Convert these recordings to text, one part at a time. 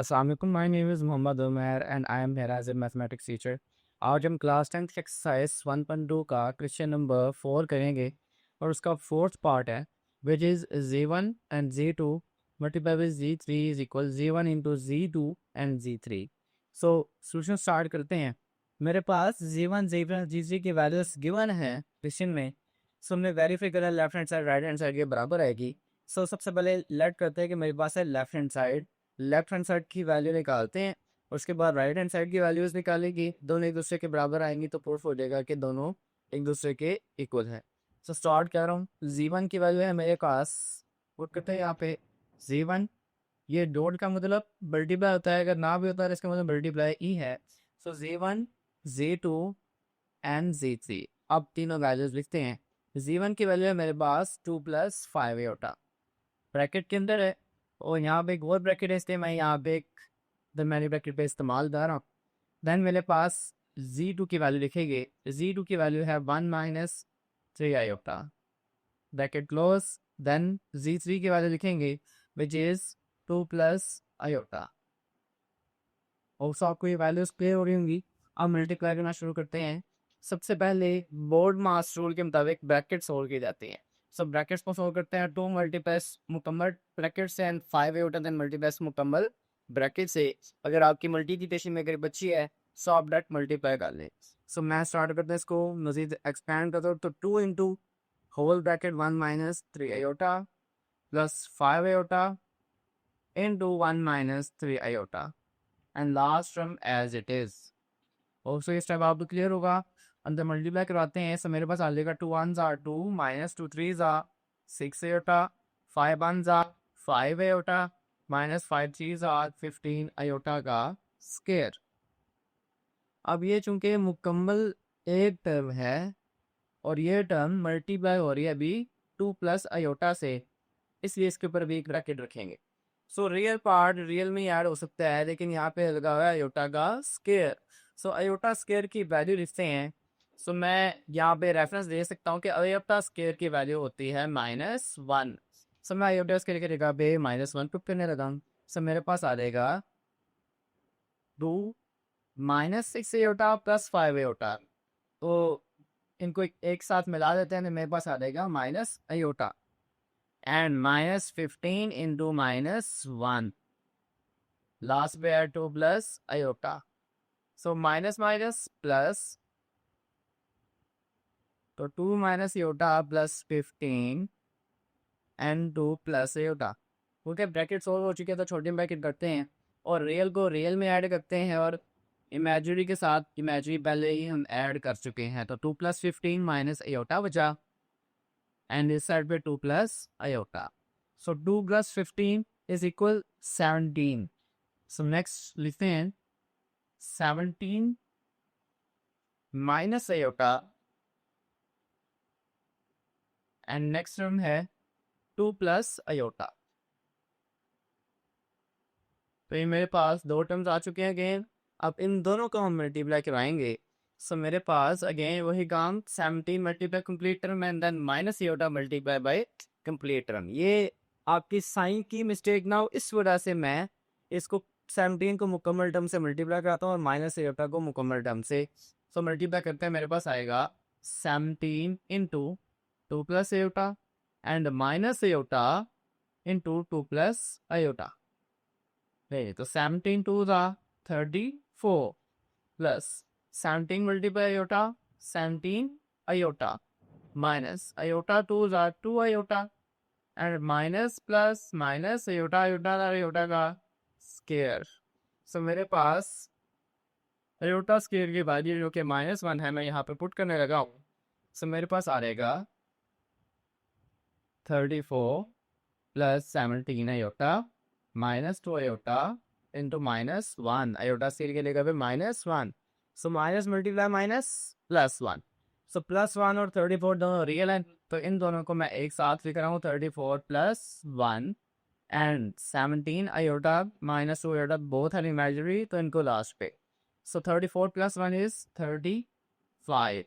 अस्सलाम वालेकुम, my name is Mohammad Umair and I am here as a mathematics teacher. आज हम क्लास 10th की एक्सरसाइज 1.2 का क्वेश्चन नंबर 4 करेंगे और उसका फोर्थ पार्ट है which is z1 and z2 multiply with z3 is equal z1 into z2 and z3। So solution start करते हैं। मेरे पास z1 z1 z3 की वैल्यूज गिवन है क्वेश्चन में। सो हमने वेरीफाई करा left hand side right hand side के बराबर आएगी। सो सबसे पहले लेट करते हैं कि मेरे पास है लेफ्ट हैंड साइड की वैल्यू निकालते हैं। उसके बाद राइट हैंड साइड की वैल्यूज निकालेंगी, दोनों एक दूसरे के बराबर आएंगी तो प्रूफ हो जाएगा कि दोनों एक दूसरे के इक्वल है। सो स्टार्ट कर रहा हूँ। z1 की वैल्यू है मेरे पास, पुट करते हैं यहाँ पे z1। ये डॉट का मतलब मल्टीप्लाई होता है, अगर ना भी होता है इसका मतलब मल्टीप्लाई ही है। सो z1 z2 एंड z3। अब तीनों वैल्यूज लिखते हैं। z1 की वैल्यू है मेरे पास 2 प्लस 5 एटा ब्रैकेट के अंदर है, और यहाँ पे एक और ब्रैकेट है इसलिए मैं यहाँ पे एक दरमियानी ब्रैकेट पे इस्तेमाल कर रहा हूँ। देन मेरे पास z2 की वैल्यू लिखेंगे। z2 की वैल्यू है 1 minus 3 iota bracket close. Then z3 की वैल्यू लिखेंगे विच इज 2 प्लस आयोटा। और सो आपको ये वैल्यूज क्लियर हो रही होंगी। अब मल्टीप्लाई करना शुरू करते हैं। सबसे पहले बोर्ड मास रूल के मुताबिक ब्रैकेट सोल्व की जाती है। सब ब्रैकेट्स को सोल्व करते हैं। 2 मल्टीप्लस मुकम्मल ब्रैकेट से एंड 5 होता है मल्टीप्लस मुकम्मल ब्रैकेट से। अगर आपकी मल्टीप्लिकेशन में अगर बच्ची है सो आप डायरेक्ट मल्टीप्लाई कर लें। सो मैं स्टार्ट करता हूँ इसको मजीद एक्सपैंड करता हूँ। तो 2 into whole bracket 1 minus 3 iota plus 5 iota into 1 minus 3 iota and last term as it is. और सो ये स्टेप आपको क्लियर होगा। अंदर मल्टीप्लाई करवाते हैं। सो मेरे पास आ जाएगा 2 1 ज़ा 2 माइनस 2 3 ज़ा 6 आयोटा 5 1 ज़ा 5 आयोटा माइनस 5 3 ज़ा 15 आयोटा का स्क्वायर। अब ये चूंकि मुकम्मल एक टर्म है और ये टर्म मल्टीप्लाई हो रही है अभी 2 प्लस आयोटा से, इसलिए इसके ऊपर भी एक ब्रैकेट रखेंगे। सो रियल पार्ट रियल में ऐड हो सकता है, लेकिन यहाँ पे लगा हुआ है अयोटा का स्क्वायर। सो अयोटा स्क्वायर की वैल्यू लिखते हैं। सो मैं यहाँ पे रेफरेंस दे सकता हूँ कि अयोटा स्क्वायर की वैल्यू होती है -1। सो मैं अयोटा स्क्वायर की जगह पे -1 पुट करने लगा हूँ। सो मेरे पास आ जाएगा 2 माइनस 6 अयोटा प्लस 5 अयोटा। तो इनको एक साथ मिला देते हैं तो मेरे पास आ जाएगा minus iota and -15 into -1 last पे है 2 plus aorta. So minus minus plus, तो 2 minus iota plus 15 and 2 plus aorta. Okay, bracket solve हो चुके हैं तो छोटे ब्रैकेट करते हैं और रियल को रियल में ऐड करते हैं और इमेजिनरी के साथ इमेजिनरी पहले ही हम ऐड कर चुके हैं। तो 2 प्लस 15 माइनस अयोटा बचा एंड इस साइड पे 2 plus aorta. So 2 plus 15 is equal 17। So next लिखते हैं 17 minus iota and next term है 2 प्लस अयोटा। तो ये मेरे पास दो टर्म्स आ चुके हैं अगेन। अब इन दोनों को हम मल्टीप्लाई कराएंगे। सो मेरे पास अगेन वही काम 17 multiply complete term and then minus iota multiply by complete term. ये आपकी साइन की मिस्टेक ना हो इस वजह से मैं इसको 17 को मुकम्मल टर्म से मल्टीप्लाई कराता हूँ और माइनस अयोटा को मुकम्मल टर्म से। सो मल्टीप्लाई करते हैं मेरे पास आएगा 17 into 2 plus iota and minus iota into 2 plus iota. नहीं तो 17 2 ज़ा 34 plus 17 multiply iota 17 iota minus iota 2 ज़ा 2 iota and minus plus minus iota iota iota का स्क्वायर। सो मेरे पास अयोटा स्क्वायर की वैल्यू जो कि -1 है मैं यहाँ पे पुट करने लगा हूँ। सो मेरे पास आ रहेगा 34 plus 17 iota -2 iota into -1 iota स्केल के लेकर -1। So minus multiply minus +1। So +1 और 34 दोनों रियल हैं तो इन दोनों को मैं एक साथ लिख रहा हूँ 34 + 1 and 17 iota -2 iota both are imaginary तो इनको लास्ट पे। So 34 + 1 is 35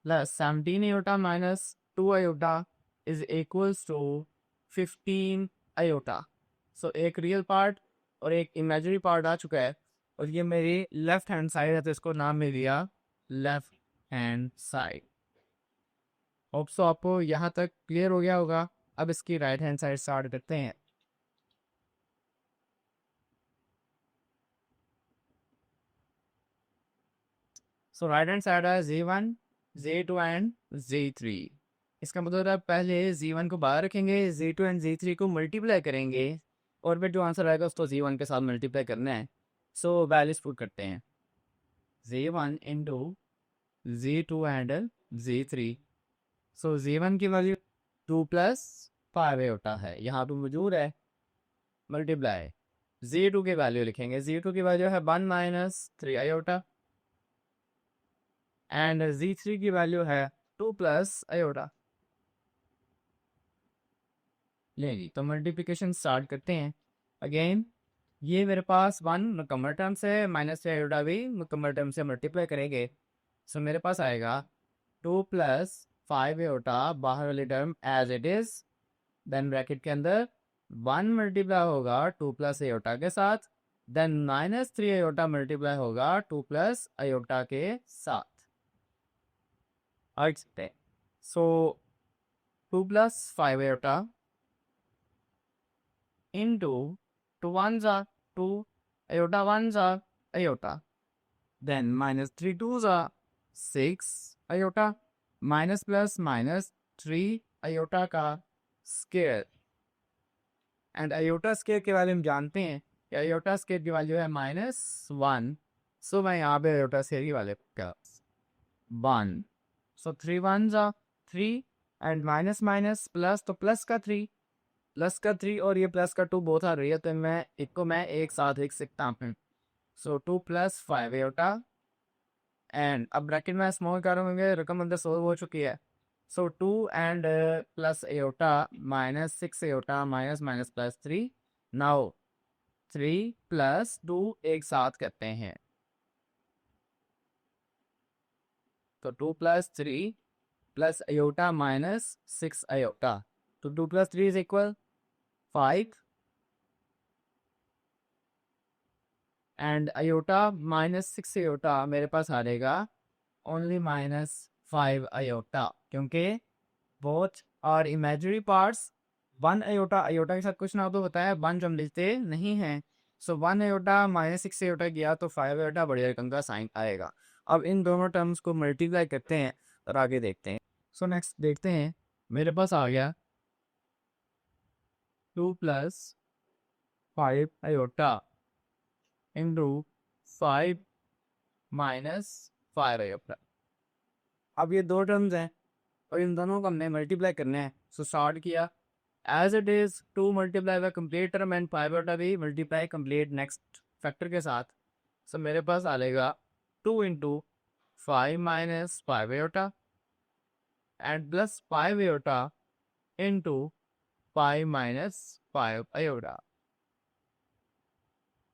plus 17 iota -2 iota is equals to 15 iota. So एक रियल पार्ट और एक इमेजिनरी पार्ट आ चुका है, और ये मेरी लेफ्ट हैंड साइड है, तो इसको नाम मिल गया left hand side. Hope so आपको यहाँ तक क्लियर हो गया होगा। अब इसकी राइट हैंड साइड स्टार्ट करते हैं। सो राइट हैंड साइड है Z1, Z2 एंड Z3। इसका मतलब है पहले Z1 को बाहर रखेंगे, Z2 एंड Z3 को मल्टीप्लाई करेंगे, और फिर जो आंसर आएगा उसको Z1 के साथ मल्टीप्लाई करना है। सो वैल्यूज पुट करते हैं, Z1 into Z2 and Z3। So Z1 की वैल्यू 2 प्लस 5 होता है, यहाँ पे मौजूद है, मल्टीप्लाई। Z2 की वैल्यू लिखेंगे, Z2 की वैल्यू है 1 माइनस 3 आयोटा, एंड Z3 की वैल्यू है 2 प्लस आयोटा। लेंगे तो मल्टीप्लिकेशन स्टार्ट करते हैं। अगेन ये मेरे पास 1 मुकम्मल टर्म से माइनस से आयोटा भी मुकम्मल टर्म से मल्टीप्लाई करेंगे। सो मेरे पास आएगा 2 प्लस 5 आयोटा, बाहर वाली term as it is, then bracket के अंदर 1 मल्टीप्लाई होगा 2 प्लस आयोटा के साथ, देन माइनस 3 आयोटा मल्टीप्लाई होगा 2 प्लस आयोटा के साथ। आठ सकते हैं। सो 2 plus 5 iota into 2 ones are 2, iota ones are iota, then minus 3 twos are 6 iota, minus plus minus 3 iota का स्केयर, एंड iota स्केयर के वैल्यू हम जानते हैं कि iota स्केयर की वैल्यू है -1। सो मैं यहाँ पे iota स्केयर की वैल्यू क्या 1, सो 3 ones are 3, and minus minus plus, तो प्लस का 3, प्लस का 3 और ये प्लस का 2 बहुत आ रही है, तो मैं एक साथ लिख सकता हूँ। सो 2 प्लस 5 आयोटा, एंड अब ब्रैकेट में स्मॉल करूँगे, रकम अंदर सोल्व हो चुकी है। सो 2 and plus iota minus 6 iota minus minus plus 3। Now 3 plus 2 एक साथ करते हैं, तो 2 plus 3 plus iota minus 6 iota, तो 2 plus 3 is equal 5, and iota minus 6 iota मेरे पास आ जाएगा ओनली -5 आयोटा, क्योंकि both are imaginary parts. 1 iota, iota के साथ कुछ ना तो होता है, 1 जो हम लिखते नहीं हैं। सो 1 आयोटा -6 आयोटा गया तो 5 आयोटा बड़ी रकम का साइन आएगा। अब इन दोनों टर्म्स को मल्टीप्लाई करते हैं और आगे देखते हैं। सो नेक्स्ट देखते हैं, मेरे पास आ गया 2 plus 5 iota into 5 minus 5 iota. अब ये दो टर्म्स हैं और इन दोनों को हमने मल्टीप्लाई करना है। सो स्टार्ट किया, as it is 2 multiply by complete term and 5 iota भी मल्टीप्लाई कंप्लीट नेक्स्ट फैक्टर के साथ। सो मेरे पास आ जाएगा 2 into 5 minus 5 iota and plus 5 iota into 5 minus 5 iota.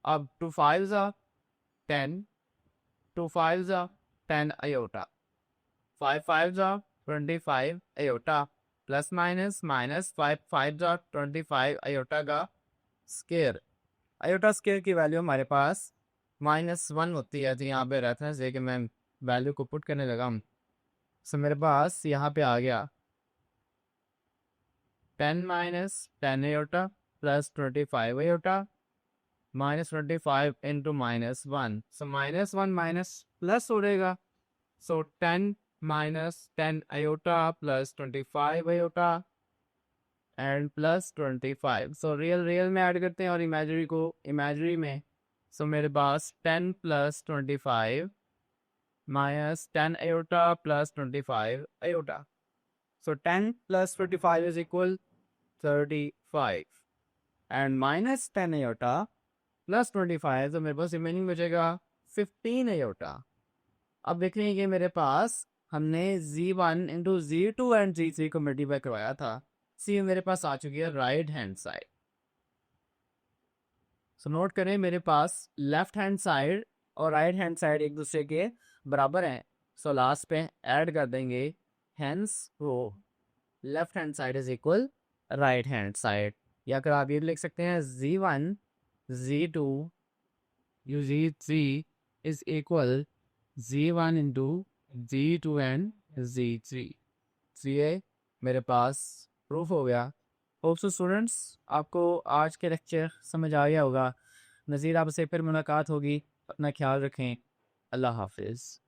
अब 2 5s are 10, 2 5s are 10 iota, 5 5s are 25 iota, plus minus minus 5 5s are 25 iota का square. Iota square की value हमारे पास -1 होती है, तो यहाँ पे रेफरेंस दे के मैं वैल्यू को पुट करने लगा हूँ। सो मेरे पास यहाँ पे आ गया 10 minus 10 iota plus 25 iota -25 into -1, so -1 minus plus हो जाएगा। सो 10 minus 10 iota plus 25 iota and plus 25। So real real में ऐड करते हैं और इमेजिनरी को इमेजिनरी में। सो मेरे पास 10 plus 25 minus 10 iota plus 25 iota. So 10 plus 25 is equal 35 and minus 10 iota plus 25, तो मेरे पास रिमेनिंग बचेगा 15 आयोटा। अब देख रहे हैं कि मेरे पास हमने Z1 into Z2 and Z3 को मल्टीप्लाई करवाया था। सी मेरे पास आ चुकी है right hand side. So note करें, मेरे पास लेफ्ट हैंड साइड और राइट हैंड साइड एक दूसरे के बराबर हैं। सो लास्ट पे ऐड कर देंगे, हैंस वो left hand side is equal right hand side. या अगर आप ये लिख सकते हैं Z1 Z2 you Z3 is equal Z1 into Z2 and Z3। तो ये मेरे पास प्रूफ हो गया। होप सो स्टूडेंट्स आपको आज के लेक्चर समझ आ गया होगा। नज़ीर आपसे फिर मुलाकात होगी। अपना ख्याल रखें। अल्लाह हाफिज़।